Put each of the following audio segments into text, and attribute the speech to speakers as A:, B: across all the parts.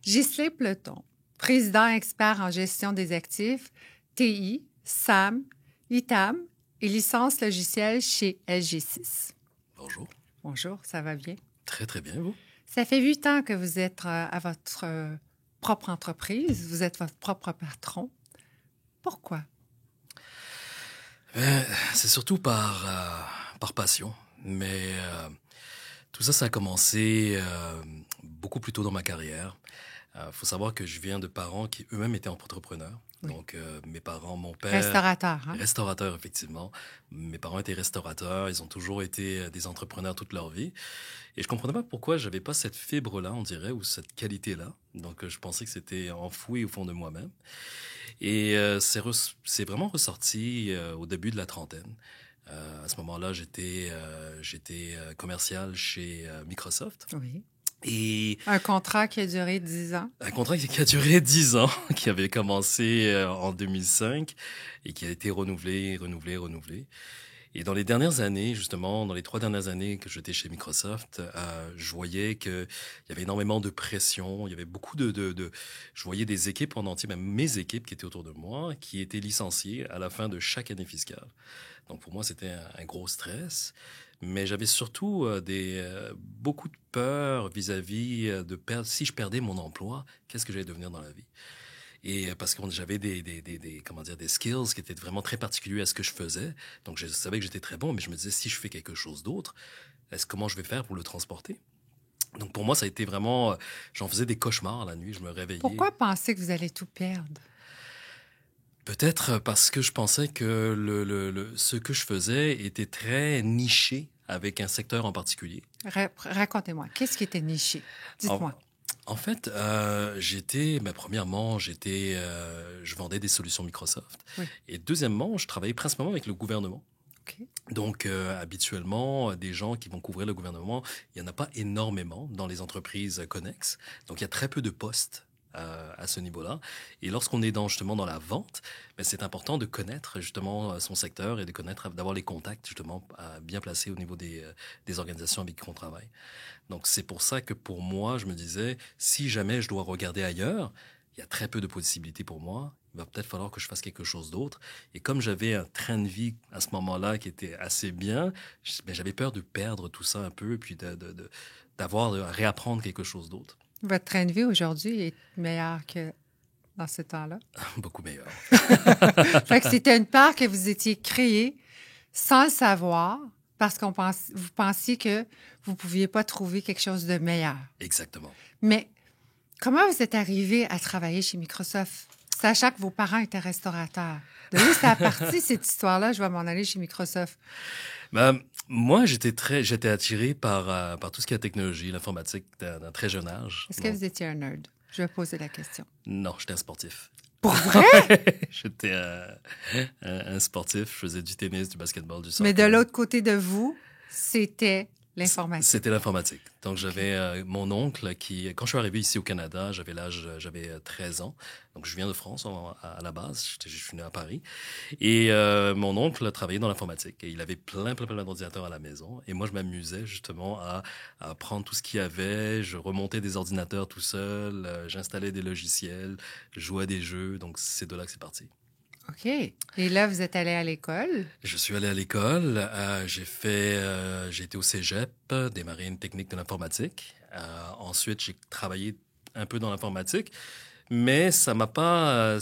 A: Ghislain Peleton, président expert en gestion des actifs, TI, SAM, ITAM et licence logicielle chez LG6.
B: Bonjour.
A: Bonjour, ça va bien?
B: Très, très bien, vous?
A: Ça fait 8 ans que vous êtes à votre propre entreprise. Vous êtes votre propre patron. Pourquoi?
B: C'est surtout par passion. Mais tout ça, ça a commencé beaucoup plus tôt dans ma carrière. Faut savoir que je viens de parents qui eux-mêmes étaient entrepreneurs. Oui. Donc, mes parents, mon père...
A: Restaurateur, hein?
B: Restaurateur, effectivement. Mes parents étaient restaurateurs. Ils ont toujours été des entrepreneurs toute leur vie. Et je comprenais pas pourquoi j'avais pas cette fibre-là, on dirait, ou cette qualité-là. Donc, je pensais que c'était enfoui au fond de moi-même. Et c'est vraiment ressorti au début de la trentaine. À ce moment-là, j'étais commercial chez Microsoft.
A: Oui.
B: Et
A: un contrat qui a duré 10 ans.
B: Un contrat qui a duré 10 ans, qui avait commencé en 2005 et qui a été renouvelé. Et dans les dernières années, justement, dans les 3 dernières années que j'étais chez Microsoft, je voyais qu'il y avait énormément de pression. Il y avait beaucoup je voyais des équipes en entier, même mes équipes qui étaient autour de moi, qui étaient licenciées à la fin de chaque année fiscale. Donc, pour moi, c'était un gros stress. Mais j'avais surtout beaucoup de peur vis-à-vis de perdre. Si je perdais mon emploi, qu'est-ce que j'allais devenir dans la vie? Et parce que j'avais des skills qui étaient vraiment très particuliers à ce que je faisais. Donc, je savais que j'étais très bon, mais je me disais, si je fais quelque chose d'autre, comment je vais faire pour le transporter? Donc, pour moi, ça a été vraiment... J'en faisais des cauchemars la nuit, je me réveillais.
A: Pourquoi penser que vous allez tout perdre?
B: Peut-être parce que je pensais que ce que je faisais était très niché avec un secteur en particulier.
A: Racontez-moi, qu'est-ce qui était niché? Dites-moi.
B: En fait, premièrement, je vendais des solutions Microsoft. Oui. Et deuxièmement, je travaillais principalement avec le gouvernement.
A: Okay.
B: Donc, habituellement, des gens qui vont couvrir le gouvernement, il n'y en a pas énormément dans les entreprises connexes. Donc, il y a très peu de postes à ce niveau-là. Et lorsqu'on est justement dans la vente, c'est important de connaître justement son secteur et d'avoir les contacts justement bien placés au niveau des organisations avec qui on travaille. Donc, c'est pour ça que pour moi, je me disais, si jamais je dois regarder ailleurs, il y a très peu de possibilités pour moi. Il va peut-être falloir que je fasse quelque chose d'autre. Et comme j'avais un train de vie à ce moment-là qui était assez bien, j'avais peur de perdre tout ça un peu et puis d'avoir à réapprendre quelque chose d'autre.
A: Votre train de vie aujourd'hui est meilleur que dans ce temps-là?
B: Beaucoup meilleur.
A: Fait que c'était une part que vous étiez créée sans le savoir parce que vous pensiez que vous ne pouviez pas trouver quelque chose de meilleur.
B: Exactement.
A: Mais comment vous êtes arrivé à travailler chez Microsoft, sachant que vos parents étaient restaurateurs? De où ça a parti, cette histoire-là? Je vais m'en aller chez Microsoft.
B: Moi, j'étais attiré par tout ce qui est technologie, l'informatique d'un très jeune âge.
A: Est-ce que vous étiez un nerd? Je vais poser la question.
B: Non, j'étais un sportif.
A: Pour vrai?
B: J'étais un sportif. Je faisais du tennis, du basketball, du soccer.
A: Mais de l'autre côté de vous, c'était l'informatique.
B: C'était l'informatique. Donc, j'avais mon oncle qui... Quand je suis arrivé ici au Canada, j'avais 13 ans. Donc, je viens de France à la base. Je suis né à Paris. Et mon oncle travaillait dans l'informatique. Et il avait plein d'ordinateurs à la maison. Et moi, je m'amusais justement à prendre tout ce qu'il y avait. Je remontais des ordinateurs tout seul. J'installais des logiciels. Je jouais à des jeux. Donc, c'est de là que c'est parti.
A: OK. Et là, vous êtes allé à l'école?
B: Je suis allé à l'école. J'ai été au cégep, démarré une technique de l'informatique. Ensuite, j'ai travaillé un peu dans l'informatique, mais ça m'a pas...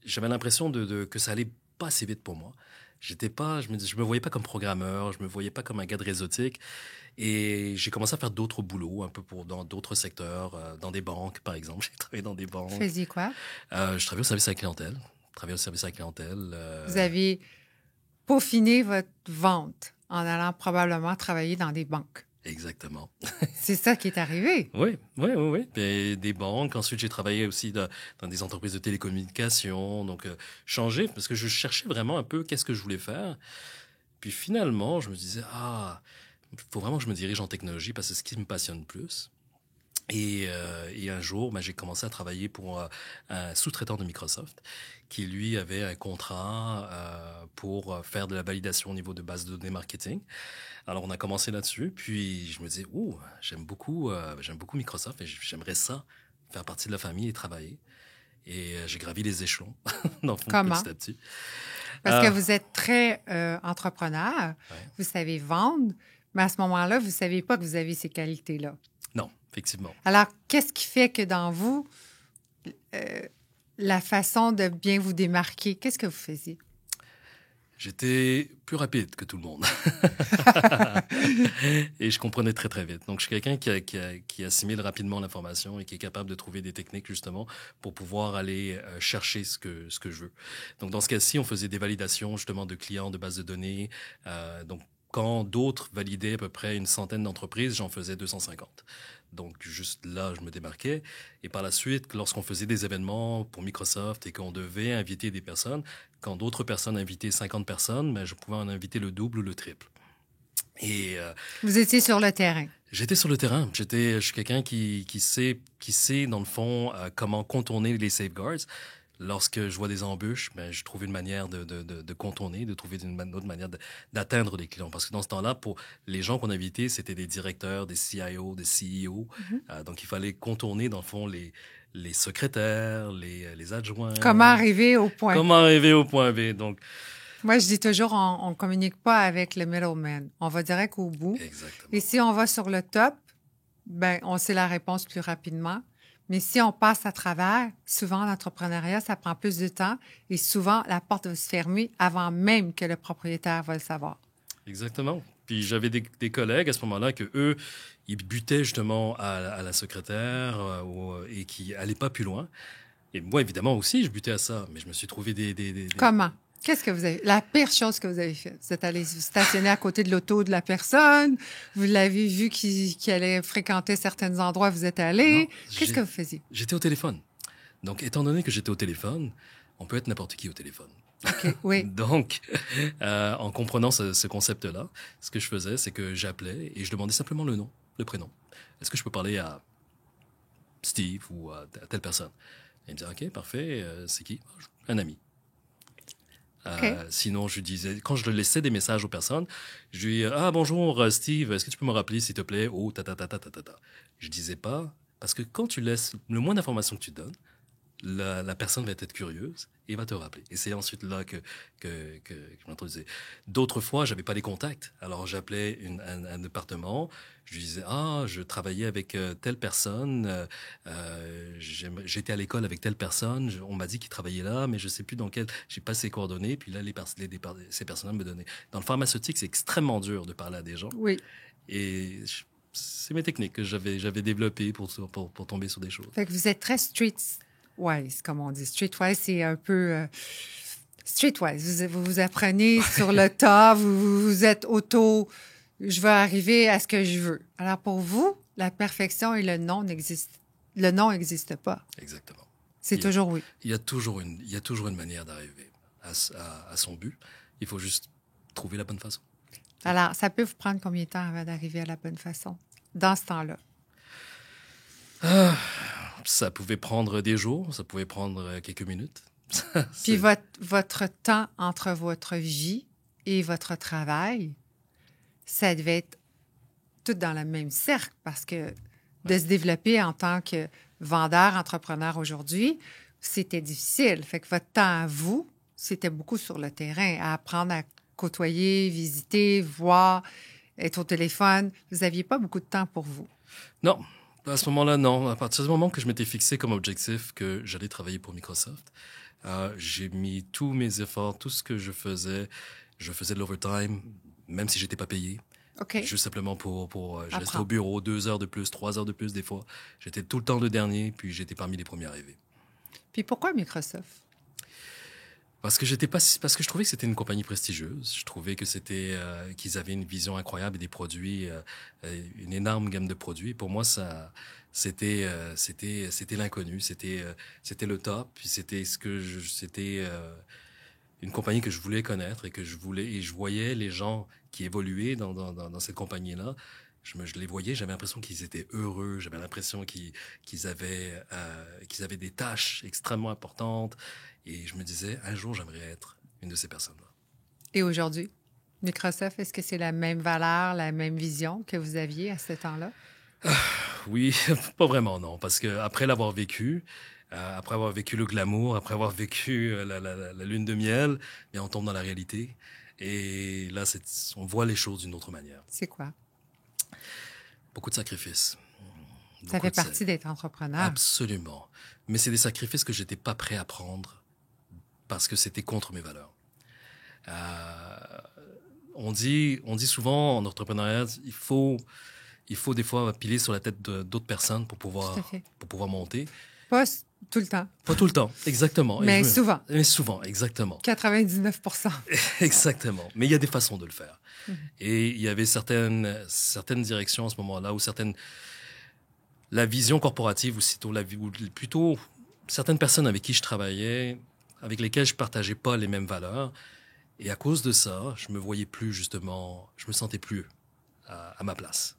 B: J'avais l'impression que ça allait pas assez vite pour moi. Je me voyais pas comme programmeur, je me voyais pas comme un gars de réseautique. Et j'ai commencé à faire d'autres boulots, un peu dans d'autres secteurs, dans des banques, par exemple. J'ai travaillé dans des banques.
A: Vous faisiez quoi?
B: Je travaillais au service à la clientèle.
A: Vous avez peaufiné votre vente en allant probablement travailler dans des banques.
B: Exactement.
A: C'est ça qui est arrivé.
B: Oui. Et des banques. Ensuite, j'ai travaillé aussi dans des entreprises de télécommunications. Donc, changer, parce que je cherchais vraiment un peu qu'est-ce que je voulais faire. Puis finalement, je me disais, il faut vraiment que je me dirige en technologie parce que c'est ce qui me passionne plus. Et un jour, j'ai commencé à travailler pour un sous-traitant de Microsoft qui, lui, avait un contrat pour faire de la validation au niveau de base de données marketing. Alors, on a commencé là-dessus. Puis, je me disais, j'aime beaucoup Microsoft et j'aimerais ça faire partie de la famille et travailler. Et j'ai gravi les échelons, dans le fond,
A: Comment?
B: petit à petit.
A: Parce que vous êtes très entrepreneur,
B: Ouais.
A: vous savez vendre, mais à ce moment-là, vous ne savez pas que vous avez ces qualités-là.
B: Non, effectivement.
A: Alors, qu'est-ce qui fait que dans vous, la façon de bien vous démarquer, qu'est-ce que vous faisiez?
B: J'étais plus rapide que tout le monde. Et je comprenais très, très vite. Donc, je suis quelqu'un qui assimile rapidement l'information et qui est capable de trouver des techniques, justement, pour pouvoir aller chercher ce que je veux. Donc, dans ce cas-ci, on faisait des validations, justement, de clients, de bases de données. Donc, quand d'autres validaient à peu près une centaine d'entreprises, j'en faisais 250. Donc, juste là, je me démarquais. Et par la suite, lorsqu'on faisait des événements pour Microsoft et qu'on devait inviter des personnes, quand d'autres personnes invitaient 50 personnes, mais je pouvais en inviter le double ou le triple. Et
A: Vous étiez sur le terrain.
B: j'étais sur le terrain. Je suis quelqu'un qui sait, dans le fond, comment contourner les safeguards. Lorsque je vois des embûches, ben, je trouve une manière de contourner, de trouver une autre manière d'atteindre les clients. Parce que dans ce temps-là, pour les gens qu'on invitait, c'était des directeurs, des CIO, des CEO. Donc, il fallait contourner, dans le fond, les secrétaires, les adjoints.
A: Comment arriver au point?
B: Comment arriver au point B. Donc,
A: Moi, je dis toujours, on ne communique pas avec le middleman. On va direct au bout.
B: exactement.
A: Et si on va sur le top, ben, on sait la réponse plus rapidement. Mais si on passe à travers, souvent, l'entrepreneuriat, ça prend plus de temps et souvent, la porte va se fermer avant même que le propriétaire va le savoir.
B: Exactement. Puis j'avais des collègues à ce moment-là que eux, ils butaient justement à la secrétaire et qui allaient pas plus loin. Et moi, évidemment aussi, je butais à ça, mais je me suis trouvé des...
A: Comment? Qu'est-ce que vous avez... La pire chose que vous avez faite, vous êtes allé vous stationner à côté de l'auto de la personne, vous l'avez vu qu'il allait fréquenter certains endroits, vous êtes allé.
B: Non,
A: Qu'est-ce que vous faisiez?
B: J'étais au téléphone. Donc, étant donné que j'étais au téléphone, on peut être n'importe qui au téléphone.
A: OK, oui.
B: Donc, en comprenant ce concept-là, ce que je faisais, c'est que j'appelais et je demandais simplement le nom, le prénom. Est-ce que je peux parler à Steve ou à telle personne? Et il me disait, OK, parfait, c'est qui? Un ami.
A: OK.
B: Sinon, je disais, quand je laissais des messages aux personnes, je lui disais, ah, bonjour, Steve, est-ce que tu peux me rappeler, s'il te plaît? Oh, ta, ta, ta, ta, ta, ta, ta. Je disais pas, parce que quand tu laisses le moins d'informations que tu donnes, la personne va être curieuse et va te rappeler. Et c'est ensuite là que je m'introduisais. D'autres fois, j'avais pas les contacts. Alors, j'appelais un département. Je lui disais, ah, je travaillais avec telle personne. J'étais à l'école avec telle personne. On m'a dit qu'il travaillait là, mais je sais plus dans quel. J'ai pas ses coordonnées. Puis là, ces personnes me donnaient. Dans le pharmaceutique, c'est extrêmement dur de parler à des gens.
A: Oui.
B: Et c'est mes techniques que j'avais développées pour tomber sur des choses.
A: Fait que vous êtes très streetwise, comme on dit. Streetwise, c'est un peu... streetwise. Vous apprenez sur le tas, vous êtes je veux arriver à ce que je veux. Alors, pour vous, la perfection et le non n'existent pas.
B: Exactement.
A: C'est toujours oui.
B: Il y a toujours une manière d'arriver à son but. Il faut juste trouver la bonne façon.
A: Alors, ça peut vous prendre combien de temps avant d'arriver à la bonne façon, dans ce temps-là?
B: Ça pouvait prendre des jours, ça pouvait prendre quelques minutes.
A: Puis votre temps entre votre vie et votre travail, ça devait être tout dans le même cercle parce que de se développer en tant que vendeur, entrepreneur aujourd'hui, c'était difficile. Fait que votre temps à vous, c'était beaucoup sur le terrain, à apprendre à côtoyer, visiter, voir, être au téléphone. Vous n'aviez pas beaucoup de temps pour vous.
B: Non, à ce moment-là, non. À partir du moment que je m'étais fixé comme objectif que j'allais travailler pour Microsoft, j'ai mis tous mes efforts, tout ce que je faisais de l'overtime, même si j'étais pas payé.
A: OK.
B: Juste simplement je restais au bureau 2 heures de plus, 3 heures de plus des fois. J'étais tout le temps le dernier, puis j'étais parmi les premiers arrivés.
A: Puis pourquoi Microsoft?
B: Parce que je trouvais que c'était une compagnie prestigieuse. Je trouvais que qu'ils avaient une vision incroyable et des produits, une énorme gamme de produits. Pour moi, c'était l'inconnu, c'était le top. Puis c'était une compagnie que je voulais connaître et je voyais les gens qui évoluaient dans cette compagnie-là. Je les voyais, j'avais l'impression qu'ils étaient heureux, j'avais l'impression qu'ils avaient des tâches extrêmement importantes. Et je me disais, un jour, j'aimerais être une de ces personnes-là.
A: Et aujourd'hui, Microsoft, est-ce que c'est la même valeur, la même vision que vous aviez à ce temps-là?
B: Oui, pas vraiment, non. Parce que après l'avoir vécu, après avoir vécu le glamour, après avoir vécu la lune de miel, bien, on tombe dans la réalité. Et là, on voit les choses d'une autre manière.
A: C'est quoi?
B: Beaucoup de sacrifices.
A: Ça fait partie d'être entrepreneur.
B: Absolument. Mais c'est des sacrifices que j'étais pas prêt à prendre parce que c'était contre mes valeurs. On dit
A: Tout
B: souvent en entrepreneuriat, il faut des fois piler sur la tête d'autres personnes pour
A: à fait.
B: pouvoir monter.
A: Pas tout le temps.
B: Pas tout le temps, exactement.
A: Mais souvent.
B: Mais souvent, exactement.
A: 99
B: Exactement. Mais il y a des façons de le faire. Et il y avait certaines directions à ce moment-là, ou la vision corporative, ou plutôt certaines personnes avec qui je travaillais, avec lesquelles je partageais pas les mêmes valeurs. Et à cause de ça, je me voyais plus, justement, je me sentais plus à ma place.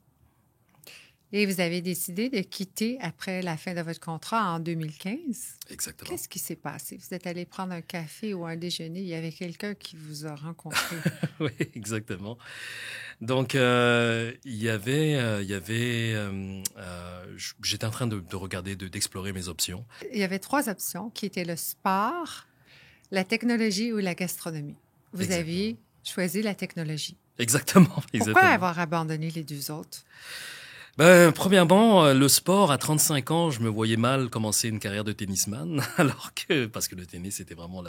A: Et vous avez décidé de quitter après la fin de votre contrat en 2015.
B: Exactement.
A: Qu'est-ce qui s'est passé? Vous êtes allé prendre un café ou un déjeuner. Il y avait quelqu'un qui vous a rencontré.
B: Oui, exactement. Donc, j'étais en train de regarder, d'explorer mes options.
A: Il y avait 3 options qui étaient le sport, la technologie ou la gastronomie. Vous
B: Exactement.
A: aviez choisi la technologie.
B: Exactement.
A: Pourquoi avoir abandonné les 2 autres?
B: Premièrement, le sport, à 35 ans, je me voyais mal commencer une carrière de tennisman, parce que le tennis, c'était vraiment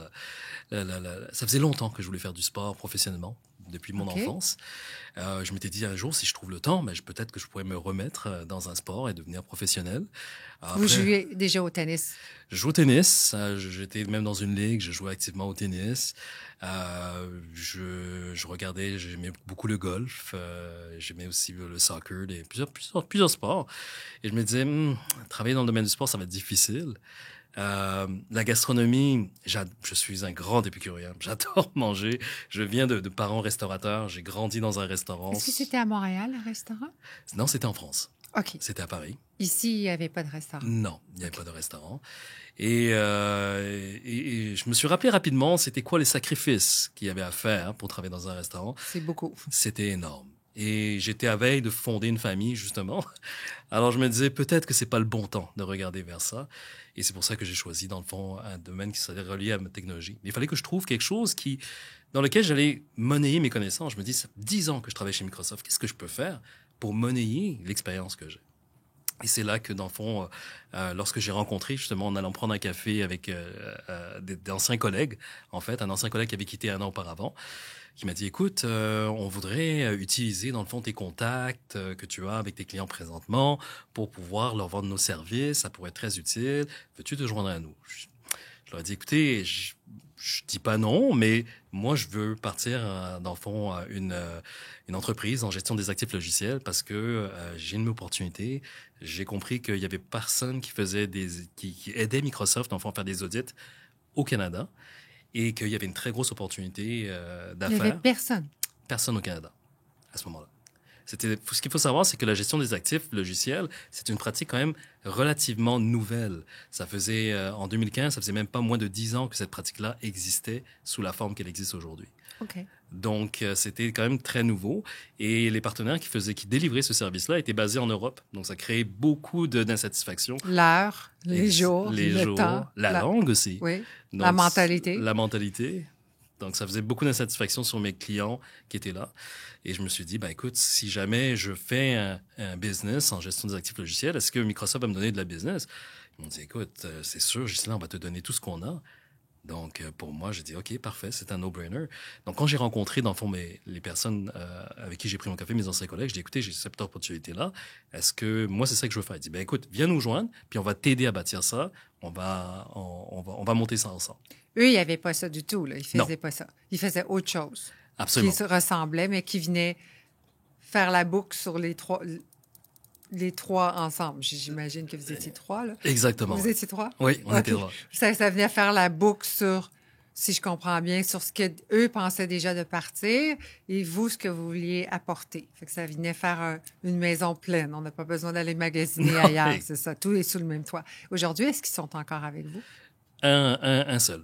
B: ça faisait longtemps que je voulais faire du sport professionnellement, depuis mon enfance. Je m'étais dit un jour, si je trouve le temps, peut-être que je pourrais me remettre dans un sport et devenir professionnel. Après,
A: vous jouiez déjà au tennis?
B: Je joue au tennis. J'étais même dans une ligue. Je jouais activement au tennis. Je regardais. J'aimais beaucoup le golf. J'aimais aussi le soccer, plusieurs sports. Et je me disais, travailler dans le domaine du sport, ça va être difficile. La gastronomie, je suis un grand épicurien. J'adore manger. Je viens de parents restaurateurs. J'ai grandi dans un restaurant.
A: Est-ce que c'était à Montréal, le restaurant?
B: Non, c'était en France.
A: OK.
B: C'était à Paris.
A: Ici, il n'y avait pas de restaurant.
B: Non, il n'y avait pas de restaurant. Et je me suis rappelé rapidement, c'était quoi les sacrifices qu'il y avait à faire pour travailler dans un restaurant.
A: C'est beaucoup.
B: C'était énorme. Et j'étais à veille de fonder une famille, justement. Alors, je me disais, peut-être que c'est pas le bon temps de regarder vers ça. Et c'est pour ça que j'ai choisi, dans le fond, un domaine qui serait relié à ma technologie. Mais il fallait que je trouve quelque chose dans lequel j'allais monnayer mes connaissances. Je me dis, ça fait 10 ans que je travaille chez Microsoft. Qu'est-ce que je peux faire pour monnayer l'expérience que j'ai? Et c'est là que, dans le fond, lorsque j'ai rencontré, justement, en allant prendre un café avec d'anciens collègues, en fait, un ancien collègue qui avait quitté 1 an auparavant, qui m'a dit, écoute, on voudrait utiliser, dans le fond, tes contacts que tu as avec tes clients présentement pour pouvoir leur vendre nos services. Ça pourrait être très utile. Veux-tu te joindre à nous? Je leur ai dit, écoutez, je dis pas non, mais moi, je veux partir, dans le fond, une entreprise en gestion des actifs logiciels parce que j'ai une opportunité. J'ai compris qu'il y avait personne qui aidait Microsoft, dans le fond, à faire des audits au Canada et qu'il y avait une très grosse opportunité d'affaires.
A: Il n'y avait personne.
B: Personne au Canada à ce moment-là. Ce qu'il faut savoir, c'est que la gestion des actifs logiciels, c'est une pratique quand même relativement nouvelle. Ça faisait, en 2015, ça faisait même pas moins de 10 ans que cette pratique-là existait sous la forme qu'elle existe aujourd'hui.
A: OK.
B: Donc, c'était quand même très nouveau. Et les partenaires qui délivraient ce service-là étaient basés en Europe. Donc, ça créait beaucoup d'insatisfaction.
A: L'heure, les jours, le temps.
B: La langue aussi.
A: Oui,
B: donc,
A: la mentalité.
B: La mentalité. Donc, ça faisait beaucoup d'insatisfaction sur mes clients qui étaient là. Et je me suis dit, écoute, si jamais je fais un business en gestion des actifs logiciels, est-ce que Microsoft va me donner de la business? Ils m'ont dit, écoute, c'est sûr, Ghislain, on va te donner tout ce qu'on a. Donc, pour moi, j'ai dit, OK, parfait, c'est un no-brainer. Donc, quand j'ai rencontré, dans le fond, les personnes avec qui j'ai pris mon café, mes anciens collègues, j'ai dit, écoutez, j'ai cette opportunité-là. Est-ce que moi, c'est ça que je veux faire? Il dit, écoute, viens nous joindre, puis on va t'aider à bâtir ça. On va monter ça ensemble.
A: Eux, ils n'avaient pas ça du tout. Là. Ils ne faisaient pas ça. Ils faisaient autre chose.
B: Absolument.
A: Qui se ressemblaient, mais qui venaient faire la boucle sur les trois ensemble. J'imagine que vous étiez 3, là.
B: Exactement.
A: Vous étiez 3?
B: Oui, on était 3.
A: Ça venait faire la boucle sur, si je comprends bien, sur ce qu'eux pensaient déjà de partir et vous, ce que vous vouliez apporter. Fait que ça venait faire une maison pleine. On n'a pas besoin d'aller magasiner ailleurs. C'est ça. Tout est sous le même toit. Aujourd'hui, est-ce qu'ils sont encore avec vous?
B: Un seul.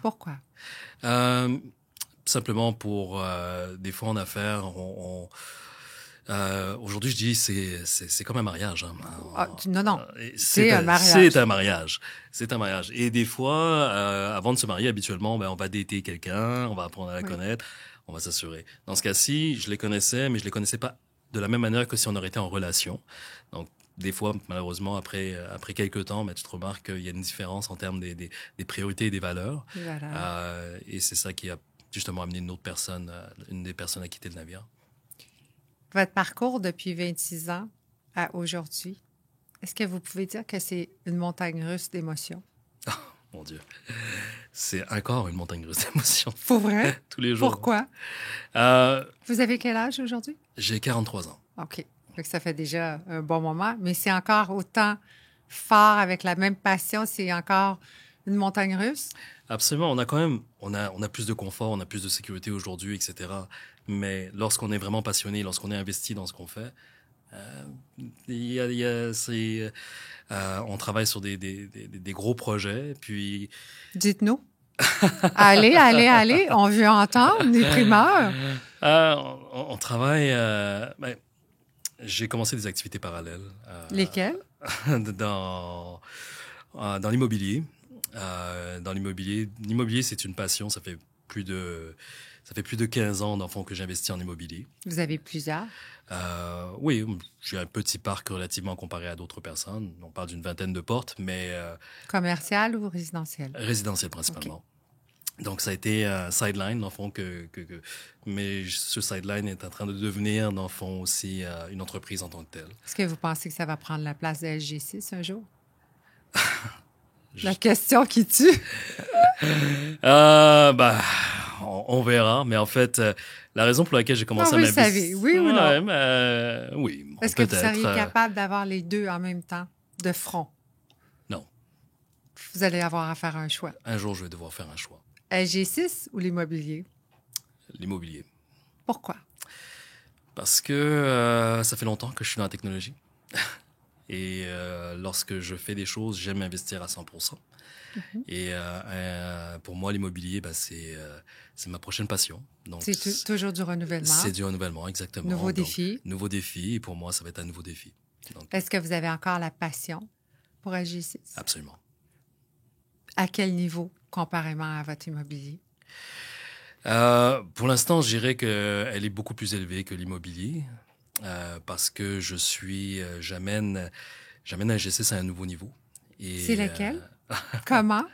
A: Pourquoi?
B: Simplement pour, des fois en affaires, Aujourd'hui, je dis c'est comme un mariage. Hein.
A: Non.
B: C'est
A: un mariage.
B: C'est un mariage. C'est un mariage. Et des fois, avant de se marier, habituellement, on va dater quelqu'un, on va apprendre à la connaître, on va s'assurer. Dans ce cas-ci, je les connaissais, mais je les connaissais pas de la même manière que si on aurait été en relation. Donc, des fois, malheureusement, après quelques temps, tu te remarques qu'il y a une différence en termes des priorités et des valeurs.
A: Voilà.
B: Et c'est ça qui a justement amené une des personnes à quitter le navire.
A: Votre parcours depuis 26 ans à aujourd'hui, est-ce que vous pouvez dire que c'est une montagne russe d'émotions?
B: Oh, mon Dieu. C'est encore une montagne russe d'émotions.
A: Pour vrai?
B: Tous les jours.
A: Pourquoi? Vous avez quel âge aujourd'hui?
B: J'ai 43 ans.
A: OK. Donc, ça fait déjà un bon moment, mais c'est encore autant fort, avec la même passion, c'est encore une montagne russe?
B: Absolument. On a plus de confort, on a plus de sécurité aujourd'hui, etc. Mais lorsqu'on est vraiment passionné, lorsqu'on est investi dans ce qu'on fait, on travaille sur des gros projets, puis...
A: Dites-nous. Allez, on veut entendre des primeurs.
B: On travaille... j'ai commencé des activités parallèles.
A: Lesquelles?
B: Dans l'immobilier. L'immobilier, c'est une passion. Ça fait plus de 15 ans, dans le fond, que j'investis en immobilier.
A: Vous avez plusieurs?
B: Oui, j'ai un petit parc relativement comparé à d'autres personnes. On parle d'une vingtaine de portes, mais...
A: Commercial ou résidentiel?
B: Résidentiel, principalement. Okay. Donc, ça a été un sideline, dans le fond, mais ce sideline est en train de devenir, dans le fond, aussi une entreprise en tant que telle.
A: Est-ce que vous pensez que ça va prendre la place de SG6 un jour? La question qui tue.
B: On verra, mais en fait, la raison pour laquelle j'ai commencé à
A: m'investir... Vous le savez, oui ou non?
B: Oui,
A: est-ce que vous seriez capable d'avoir les deux en même temps, de front?
B: Non.
A: Vous allez avoir à faire un choix.
B: Un jour, je vais devoir faire un choix.
A: SG6 ou l'immobilier?
B: L'immobilier.
A: Pourquoi?
B: Parce que ça fait longtemps que je suis dans la technologie. Et lorsque je fais des choses, j'aime investir à 100%. Mm-hmm. Et pour moi, l'immobilier, c'est ma prochaine passion. Donc,
A: c'est toujours du renouvellement.
B: C'est du renouvellement, exactement.
A: Nouveau défi.
B: Nouveau défi. Et pour moi, ça va être un nouveau défi. Donc,
A: est-ce que vous avez encore la passion pour SG6?
B: Absolument.
A: À quel niveau, comparément à votre immobilier?
B: Pour l'instant, je dirais qu'elle est beaucoup plus élevée que l'immobilier. Parce que j'amène SG6 à un nouveau niveau. Et,
A: c'est lequel? Comment?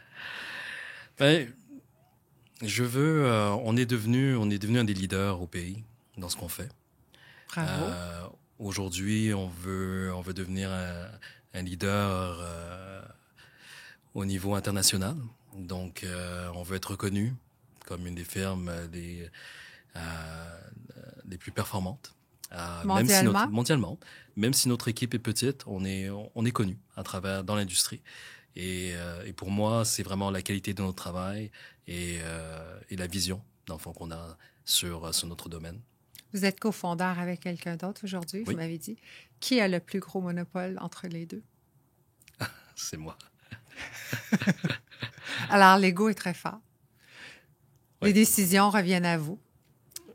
B: On est devenu un des leaders au pays dans ce qu'on fait.
A: Bravo.
B: Aujourd'hui, on veut devenir un leader au niveau international. Donc, on veut être reconnu comme une des firmes les plus performantes.
A: Mondialement?
B: Mondialement. Même si notre équipe est petite, on est connu dans l'industrie. Et pour moi, c'est vraiment la qualité de notre travail et la vision, dans le fond, qu'on a sur notre domaine.
A: Vous êtes cofondeur avec quelqu'un d'autre aujourd'hui,
B: oui.
A: Vous m'avez dit. Qui a le plus gros monopole entre les deux?
B: C'est moi.
A: Alors, l'ego est très fort.
B: Oui.
A: Les décisions reviennent à vous.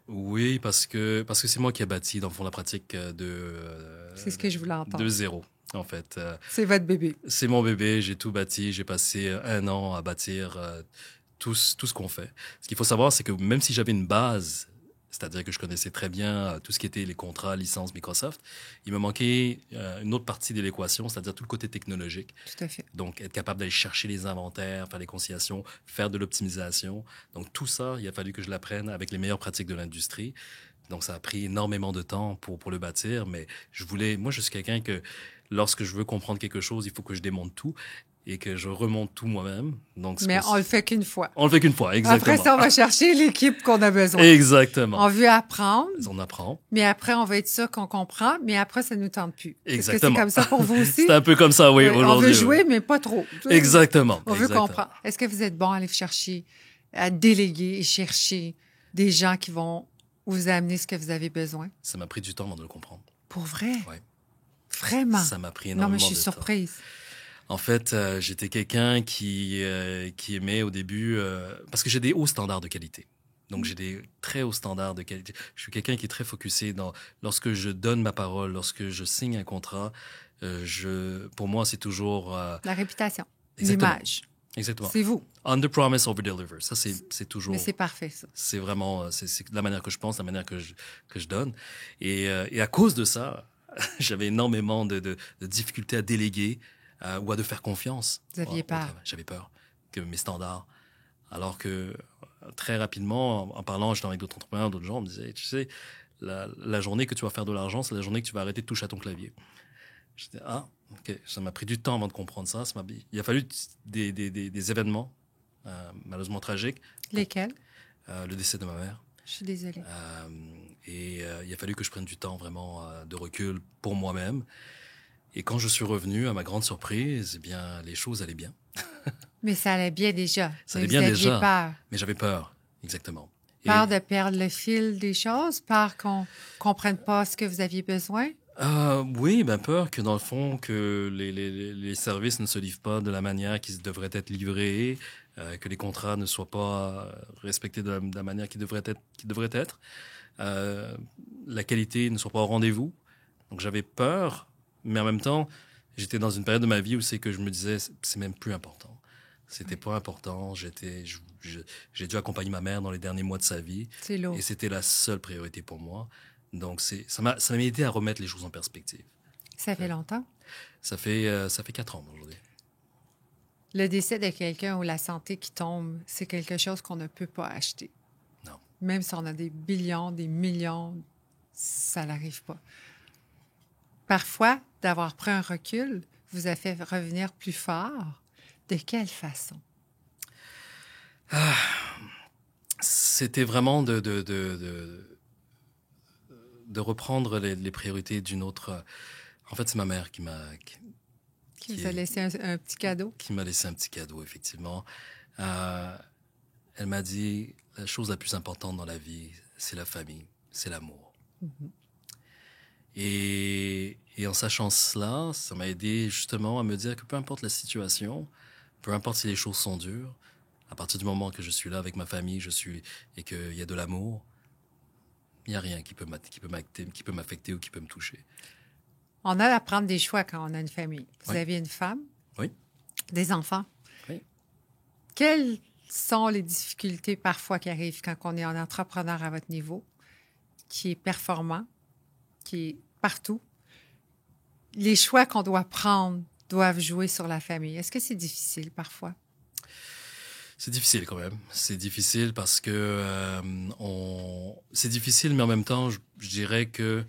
B: Oui, parce que c'est moi qui ai bâti, dans le fond, la pratique
A: c'est ce que je voulais entendre.
B: De zéro, en fait.
A: C'est votre bébé.
B: C'est mon bébé, j'ai tout bâti. J'ai passé 1 an à bâtir tout ce qu'on fait. Ce qu'il faut savoir, c'est que même si j'avais une base, c'est-à-dire que je connaissais très bien tout ce qui était les contrats, licences Microsoft, il me manquait une autre partie de l'équation, c'est-à-dire tout le côté technologique.
A: Tout à fait.
B: Donc, être capable d'aller chercher les inventaires, faire les conciliations, faire de l'optimisation. Donc, tout ça, il a fallu que je l'apprenne avec les meilleures pratiques de l'industrie. Donc, ça a pris énormément de temps pour le bâtir, mais moi, je suis quelqu'un que lorsque je veux comprendre quelque chose, il faut que je démonte tout et que je remonte tout moi-même. Donc,
A: mais on le fait qu'une fois.
B: On le fait qu'une fois, exactement.
A: Après ça, on va chercher l'équipe qu'on a besoin.
B: Exactement.
A: On veut apprendre.
B: On apprend.
A: Mais après, on va être sûr qu'on comprend, mais après, ça ne nous tente plus.
B: Exactement.
A: Est-ce que c'est comme ça pour vous aussi?
B: C'est un peu comme ça, oui, aujourd'hui.
A: On veut jouer, mais pas trop.
B: Exactement.
A: On veut comprendre. Est-ce que vous êtes bon à aller chercher, à déléguer et chercher des gens qui vont vous amener ce que vous avez besoin?
B: Ça m'a pris du temps avant de le comprendre.
A: Pour vrai?
B: Oui.
A: Vraiment?
B: Ça m'a pris énormément de temps.
A: Non, mais je suis surprise.
B: En fait, j'étais quelqu'un qui aimait au début... parce que j'ai des hauts standards de qualité. Donc, j'ai des très hauts standards de qualité. Je suis quelqu'un qui est très focusé dans... Lorsque je donne ma parole, lorsque je signe un contrat, pour moi, c'est toujours...
A: La réputation,
B: exactement.
A: l'image.
B: Exactement.
A: C'est vous.
B: Under promise, over deliver. Ça, c'est toujours...
A: Mais c'est parfait, ça.
B: C'est vraiment... C'est la manière que je pense, la manière que je donne. Et à cause de ça, j'avais énormément de difficultés à déléguer ou à de faire confiance.
A: Vous aviez peur.
B: J'avais peur que mes standards... Alors que très rapidement, en parlant, j'étais avec d'autres entrepreneurs, d'autres gens, on me disait, tu sais, la journée que tu vas faire de l'argent, c'est la journée que tu vas arrêter de toucher à ton clavier. J'étais, ok, ça m'a pris du temps avant de comprendre ça. Il a fallu des événements, malheureusement tragiques.
A: Lesquels?
B: Le décès de ma mère.
A: Je suis désolée.
B: Il a fallu que je prenne du temps vraiment de recul pour moi-même. Et quand je suis revenu, à ma grande surprise, eh bien, les choses allaient bien.
A: Mais ça allait bien déjà.
B: Ça allait bien déjà. Peur. Mais j'avais peur, exactement.
A: Peur de perdre le fil des choses? Peur qu'on ne comprenne pas ce que vous aviez besoin?
B: Oui, peur que dans le fond, que les services ne se livrent pas de la manière qu'ils devraient être livrés, que les contrats ne soient pas respectés de la manière qu'ils devraient être, la qualité ne soit pas au rendez-vous. Donc j'avais peur, mais en même temps, j'étais dans une période de ma vie où c'est que je me disais, c'est même plus important. C'était pas important. J'ai dû accompagner ma mère dans les derniers mois de sa vie.
A: C'est lourd.
B: Et c'était la seule priorité pour moi. Donc, ça m'a aidé à remettre les choses en perspective.
A: Ça fait longtemps?
B: Ça fait 4 ans aujourd'hui.
A: Le décès de quelqu'un ou la santé qui tombe, c'est quelque chose qu'on ne peut pas acheter.
B: Non.
A: Même si on a des billions, des millions, ça n'arrive pas. Parfois, d'avoir pris un recul vous a fait revenir plus fort. De quelle façon?
B: C'était vraiment de reprendre les priorités d'une autre... En fait, c'est ma mère qui
A: vous a laissé un petit cadeau? Qui
B: m'a laissé un petit cadeau, effectivement. Elle m'a dit, la chose la plus importante dans la vie, c'est la famille, c'est l'amour. Mm-hmm. Et en sachant cela, ça m'a aidé justement à me dire que peu importe la situation, peu importe si les choses sont dures, à partir du moment que je suis là avec ma famille, et qu'il y a de l'amour, il n'y a rien qui peut m'affecter ou qui peut me toucher.
A: On a à prendre des choix quand on a une famille. Vous avez une femme?
B: Oui.
A: Des enfants?
B: Oui.
A: Quelles sont les difficultés parfois qui arrivent quand on est un entrepreneur à votre niveau, qui est performant, qui est partout? Les choix qu'on doit prendre doivent jouer sur la famille. Est-ce que c'est difficile parfois?
B: C'est difficile quand même. C'est difficile parce que c'est difficile, mais en même temps, je dirais que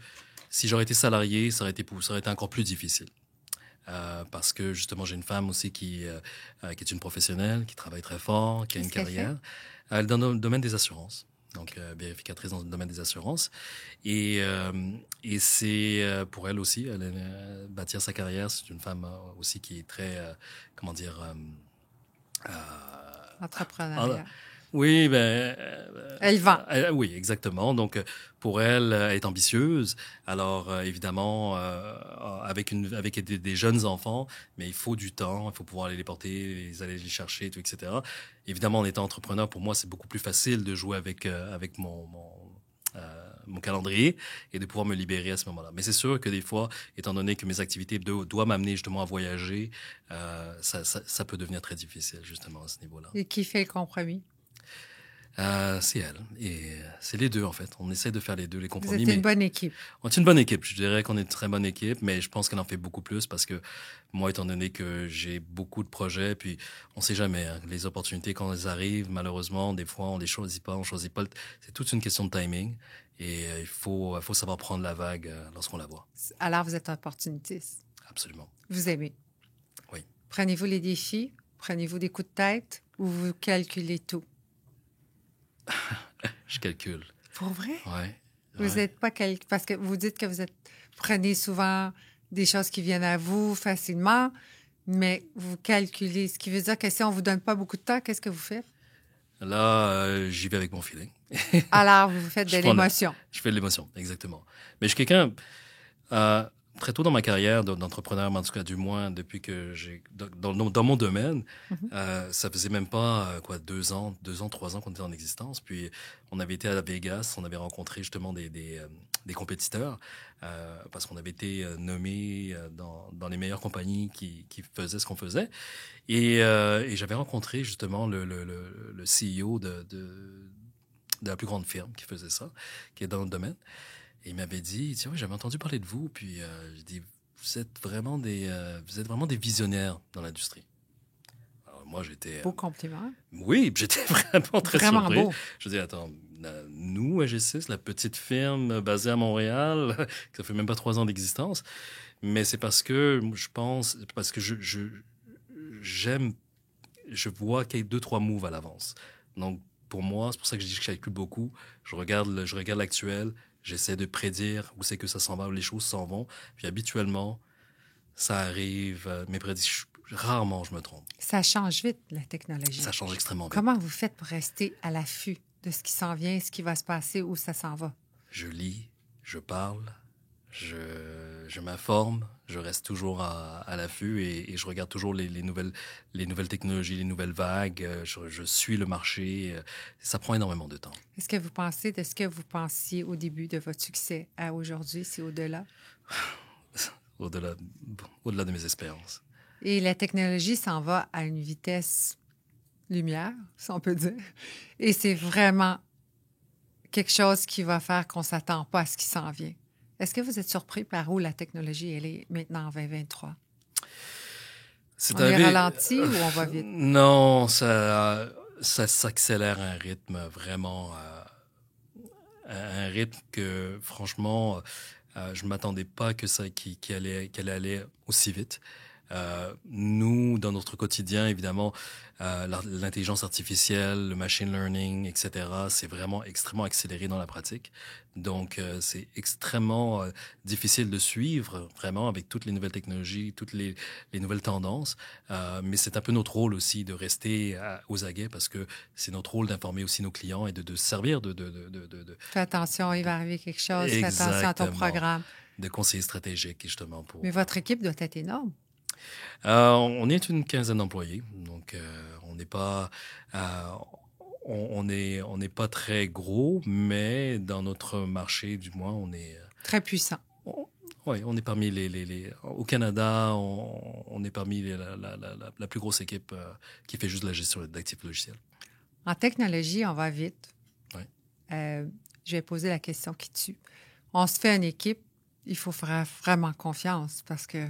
B: si j'aurais été salarié, ça aurait été encore plus difficile. Parce que justement, j'ai une femme aussi qui est une professionnelle, qui travaille très fort, qui a une carrière. Elle est dans le domaine des assurances. Donc, vérificatrice dans le domaine des assurances. Et c'est pour elle aussi, bâtir sa carrière. C'est une femme aussi qui est très,
A: entrepreneuriat.
B: Oui,
A: elle vend.
B: Oui, exactement. Donc, pour elle, elle est ambitieuse. Alors, évidemment, avec des jeunes enfants, mais il faut du temps, il faut pouvoir aller les porter, aller les chercher, tout, etc. Évidemment, en étant entrepreneur, pour moi, c'est beaucoup plus facile de jouer avec mon calendrier et de pouvoir me libérer à ce moment-là. Mais c'est sûr que des fois, étant donné que mes activités doivent m'amener justement à voyager, ça peut devenir très difficile justement à ce niveau-là.
A: Et qui fait le compromis?
B: C'est elle. Et c'est les deux, en fait. On essaie de faire les deux, les compromis.
A: Vous êtes une bonne équipe.
B: On est une bonne équipe. Je dirais qu'on est une très bonne équipe, mais je pense qu'elle en fait beaucoup plus parce que moi, étant donné que j'ai beaucoup de projets, puis on sait jamais, hein, les opportunités, quand elles arrivent, malheureusement, des fois, on les choisit pas, on choisit pas. C'est toute une question de timing. Et il faut savoir prendre la vague lorsqu'on la voit.
A: Alors, vous êtes opportuniste.
B: Absolument.
A: Vous aimez.
B: Oui.
A: Prenez-vous les défis? Prenez-vous des coups de tête? Ou vous calculez tout?
B: Je calcule.
A: Pour vrai?
B: Oui.
A: Vous n'êtes pas parce que vous dites que prenez souvent des choses qui viennent à vous facilement, mais vous calculez. Ce qui veut dire que si on vous donne pas beaucoup de temps, qu'est-ce que vous faites?
B: Là, j'y vais avec mon feeling.
A: Alors, vous faites de l'émotion.
B: Je fais de l'émotion, exactement. Mais je suis quelqu'un... très tôt dans ma carrière d'entrepreneur, mais en tout cas, du moins, depuis que j'ai... Dans mon domaine, ça faisait même pas, 2 ans, 3 ans qu'on était en existence. Puis, on avait été à Vegas, on avait rencontré justement des compétiteurs, parce qu'on avait été nommés dans les meilleures compagnies qui faisaient ce qu'on faisait. Et j'avais rencontré justement le CEO de la plus grande firme qui faisait ça, qui est dans le domaine. Et il m'avait dit, tiens, oui, j'avais entendu parler de vous. Puis je dis, vous êtes vraiment des visionnaires dans l'industrie. Alors, moi, j'étais...
A: Beau compliment.
B: Oui, j'étais vraiment très
A: Vraiment
B: surpris.
A: beau.
B: Je dis, attends, nous, AG6, la petite firme basée à Montréal, ça fait même pas 3 ans d'existence, mais c'est parce que j'aime, je vois qu'il y a 2-3 moves à l'avance. Donc, pour moi, c'est pour ça que je dis que je calcule beaucoup. Je regarde l'actuel, j'essaie de prédire où c'est que ça s'en va, où les choses s'en vont. Puis habituellement, ça arrive, mes prédictions, rarement je me trompe.
A: Ça change vite, la technologie.
B: Ça change extrêmement vite.
A: Comment vous faites pour rester à l'affût de ce qui s'en vient, ce qui va se passer, où ça s'en va?
B: Je lis, je parle, je m'informe, je reste toujours à l'affût et je regarde toujours les nouvelles technologies, les nouvelles vagues. Je suis le marché. Ça prend énormément de temps.
A: Est-ce que vous pensez de ce que vous pensiez au début de votre succès à aujourd'hui, c'est au-delà?
B: Au-delà de mes espérances.
A: Et la technologie s'en va à une vitesse lumière, si on peut dire. Et c'est vraiment quelque chose qui va faire qu'on ne s'attend pas à ce qui s'en vient. Est-ce que vous êtes surpris par où la technologie elle est maintenant en 2023? On est ralenti ou on va vite?
B: Non, ça s'accélère à un rythme vraiment... un rythme que, franchement, je ne m'attendais pas qu'elle allait aussi vite. Nous, dans notre quotidien, évidemment, l'intelligence artificielle, le machine learning, etc., c'est vraiment extrêmement accéléré dans la pratique. Donc, c'est extrêmement difficile de suivre, vraiment, avec toutes les nouvelles technologies, toutes les nouvelles tendances. Mais c'est un peu notre rôle aussi de rester aux aguets parce que c'est notre rôle d'informer aussi nos clients et de servir de...
A: Fais attention, il va arriver quelque chose. Fais attention à ton programme.
B: De conseiller stratégique, justement.
A: Mais votre équipe doit être énorme.
B: On est une quinzaine d'employés, donc on n'est pas on n'est pas très gros, mais dans notre marché, du moins, on est
A: très puissant.
B: Oui, on est parmi au Canada, on est parmi la plus grosse équipe qui fait juste la gestion d'actifs logiciels.
A: En technologie, on va vite.
B: Oui.
A: Je vais poser la question qui tue. On se fait une équipe, il faut faire vraiment confiance parce que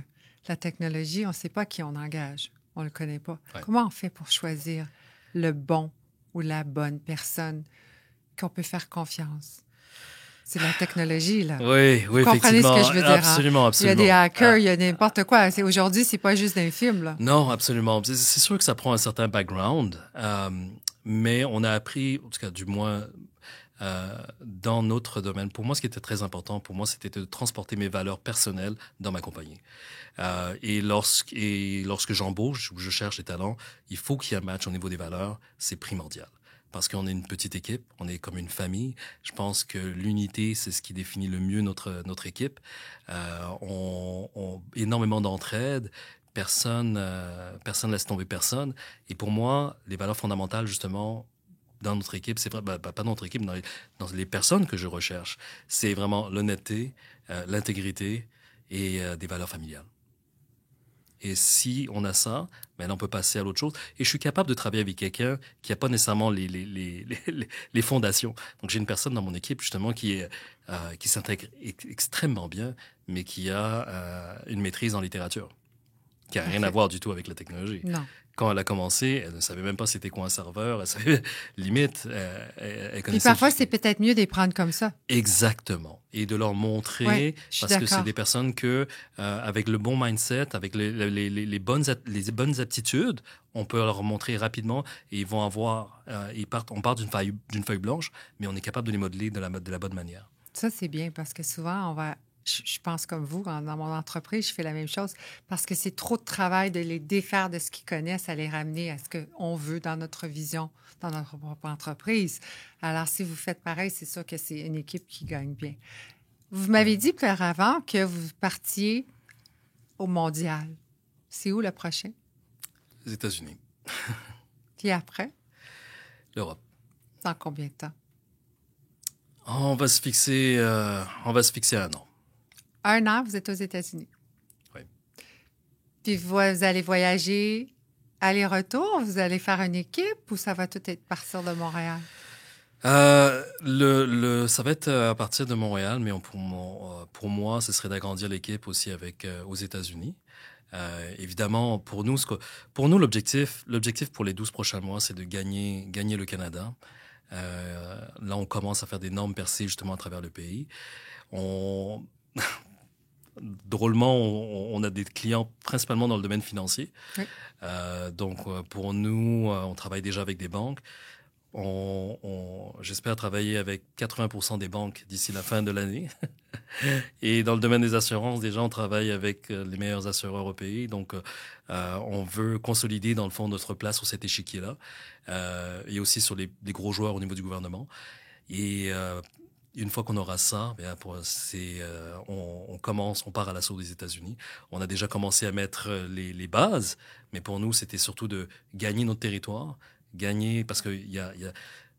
A: la technologie, on ne sait pas qui on engage. On ne le connaît pas. Ouais. Comment on fait pour choisir le bon ou la bonne personne qu'on peut faire confiance? C'est la technologie, là.
B: Oui,
A: Vous comprenez ce que je veux dire?
B: Absolument, absolument.
A: Il y a des hackers, il y a n'importe quoi. Aujourd'hui, c'est pas juste un film, là.
B: Non, absolument. C'est sûr que ça prend un certain background, mais on a appris, en tout cas, du moins... dans notre domaine. Pour moi, ce qui était très important, pour moi, c'était de transporter mes valeurs personnelles dans ma compagnie. Et lorsque j'embauche ou je cherche des talents, il faut qu'il y ait un match au niveau des valeurs. C'est primordial. Parce qu'on est une petite équipe, on est comme une famille. Je pense que l'unité, c'est ce qui définit le mieux notre équipe. Énormément d'entraide. Personne laisse tomber personne. Et pour moi, les valeurs fondamentales, justement, dans notre équipe, c'est vrai, pas dans notre équipe, dans les personnes que je recherche, c'est vraiment l'honnêteté, l'intégrité et des valeurs familiales. Et si on a ça, on peut passer à l'autre chose. Et je suis capable de travailler avec quelqu'un qui n'a pas nécessairement les fondations. Donc, j'ai une personne dans mon équipe, justement, qui s'intègre extrêmement bien, mais qui a une maîtrise en littérature, qui n'a rien à voir du tout avec la technologie.
A: Non.
B: Quand elle a commencé, elle ne savait même pas c'était quoi un serveur. Elle savait, limite, elle connaissait...
A: Et parfois, c'est peut-être mieux de les prendre comme ça.
B: Exactement. Et de leur montrer, parce que c'est des personnes que, avec le bon mindset, avec les bonnes aptitudes, on peut leur montrer rapidement et ils vont avoir... on part d'une feuille blanche, mais on est capable de les modeler de la bonne manière. Ça,
A: c'est bien parce que souvent, on va... Je pense comme vous, dans mon entreprise, je fais la même chose parce que c'est trop de travail de les défaire de ce qu'ils connaissent, à les ramener à ce qu'on veut dans notre vision, dans notre propre entreprise. Alors, si vous faites pareil, c'est sûr que c'est une équipe qui gagne bien. Vous m'avez dit auparavant que vous partiez au mondial. C'est où le prochain?
B: Les États-Unis,
A: Puis après?
B: l'Europe.
A: Dans combien de temps?
B: On va se fixer un an.
A: 1 an, vous êtes aux États-Unis.
B: Oui.
A: Puis vous allez voyager aller-retour? Vous allez faire une équipe ou ça va tout être partir de Montréal?
B: Ça va être à partir de Montréal, mais pour moi, ce serait d'agrandir l'équipe aussi aux États-Unis. Évidemment, pour nous, l'objectif pour les 12 prochains mois, c'est de gagner le Canada. Là, on commence à faire d'énormes percées justement à travers le pays. Drôlement, on a des clients principalement dans le domaine financier.
A: Oui.
B: Donc, pour nous, on travaille déjà avec des banques. J'espère travailler avec 80% des banques d'ici la fin de l'année. Et dans le domaine des assurances, déjà, on travaille avec les meilleurs assureurs au pays. Donc, on veut consolider, dans le fond, notre place sur cet échiquier-là. Et aussi sur les gros joueurs au niveau du gouvernement. Et une fois qu'on aura ça, bien, on part à l'assaut des États-Unis. On a déjà commencé à mettre les bases, mais pour nous, c'était surtout de gagner notre territoire, parce que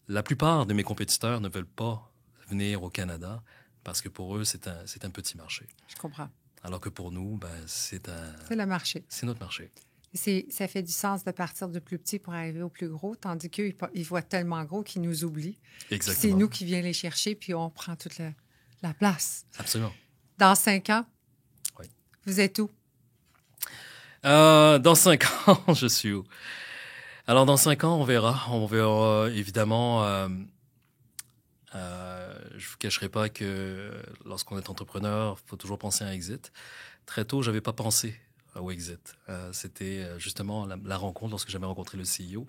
B: la plupart de mes compétiteurs ne veulent pas venir au Canada parce que pour eux, c'est un petit marché.
A: Je comprends.
B: Alors que pour nous, c'est
A: le marché.
B: C'est notre marché.
A: Ça fait du sens de partir du plus petit pour arriver au plus gros, tandis qu'eux, ils voient tellement gros qu'ils nous oublient.
B: Exactement.
A: C'est nous qui viens les chercher, puis on prend toute la place.
B: Absolument.
A: Dans 5 ans,
B: oui.
A: Vous êtes où?
B: Dans 5 ans, je suis où? Alors, dans 5 ans, on verra. On verra, évidemment. Je ne vous cacherai pas que lorsqu'on est entrepreneur, il faut toujours penser à un exit. Très tôt, je n'avais pas pensé au exit. C'était justement la rencontre, lorsque j'avais rencontré le CEO.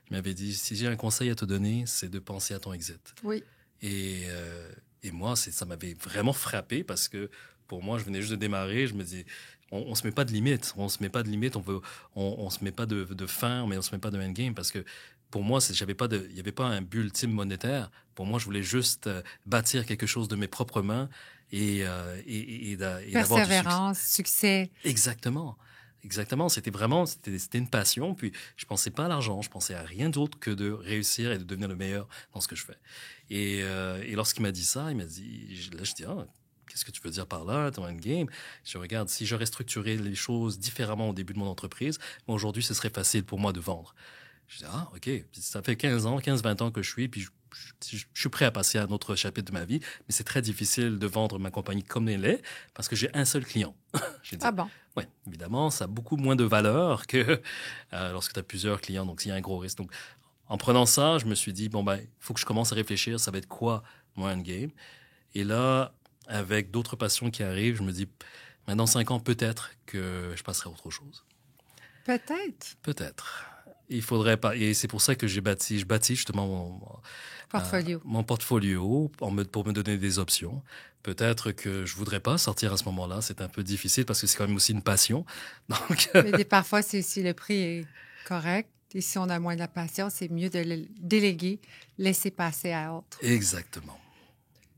B: Il m'avait dit, si j'ai un conseil à te donner, c'est de penser à ton exit.
A: Oui.
B: Et moi, ça m'avait vraiment frappé parce que pour moi, je venais juste de démarrer. Je me dis, on se met pas de limite. On se met pas de limite. On se met pas de fin, mais on se met pas de endgame parce que pour moi, il n'y avait pas un but ultime monétaire. Pour moi, je voulais juste bâtir quelque chose de mes propres mains et d'avoir du
A: persévérance, succès.
B: Exactement. C'était une passion. Puis je pensais pas à l'argent, je pensais à rien d'autre que de réussir et de devenir le meilleur dans ce que je fais. Et lorsqu'il m'a dit ça, il m'a dit, là je dis, qu'est-ce que tu veux dire par là, ton endgame? Je regarde, si j'aurais structuré les choses différemment au début de mon entreprise, aujourd'hui ce serait facile pour moi de vendre. Je dis, OK, puis ça fait 15-20 ans que je suis, puis je suis prêt à passer à un autre chapitre de ma vie, mais c'est très difficile de vendre ma compagnie comme elle est parce que j'ai un seul client. J'ai dit,
A: ah bon?
B: Oui, évidemment, ça a beaucoup moins de valeur que lorsque tu as plusieurs clients, donc il y a un gros risque. Donc, en prenant ça, je me suis dit, il faut que je commence à réfléchir, ça va être quoi mon endgame? Et là, avec d'autres passions qui arrivent, je me dis, dans 5 ans, peut-être que je passerai à autre chose.
A: Peut-être.
B: Peut-être. Il faudrait pas. Et c'est pour ça que je bâtis justement mon portfolio pour me donner des options. Peut-être que je voudrais pas sortir à ce moment-là. C'est un peu difficile parce que c'est quand même aussi une passion. Donc...
A: Mais parfois, si le prix est correct et si on a moins de la passion, c'est mieux de le déléguer, laisser passer à autre.
B: Exactement.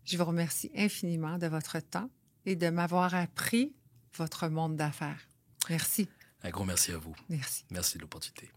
A: Je vous remercie infiniment de votre temps et de m'avoir appris votre monde d'affaires. Merci.
B: Un gros merci à vous.
A: Merci.
B: Merci de l'opportunité.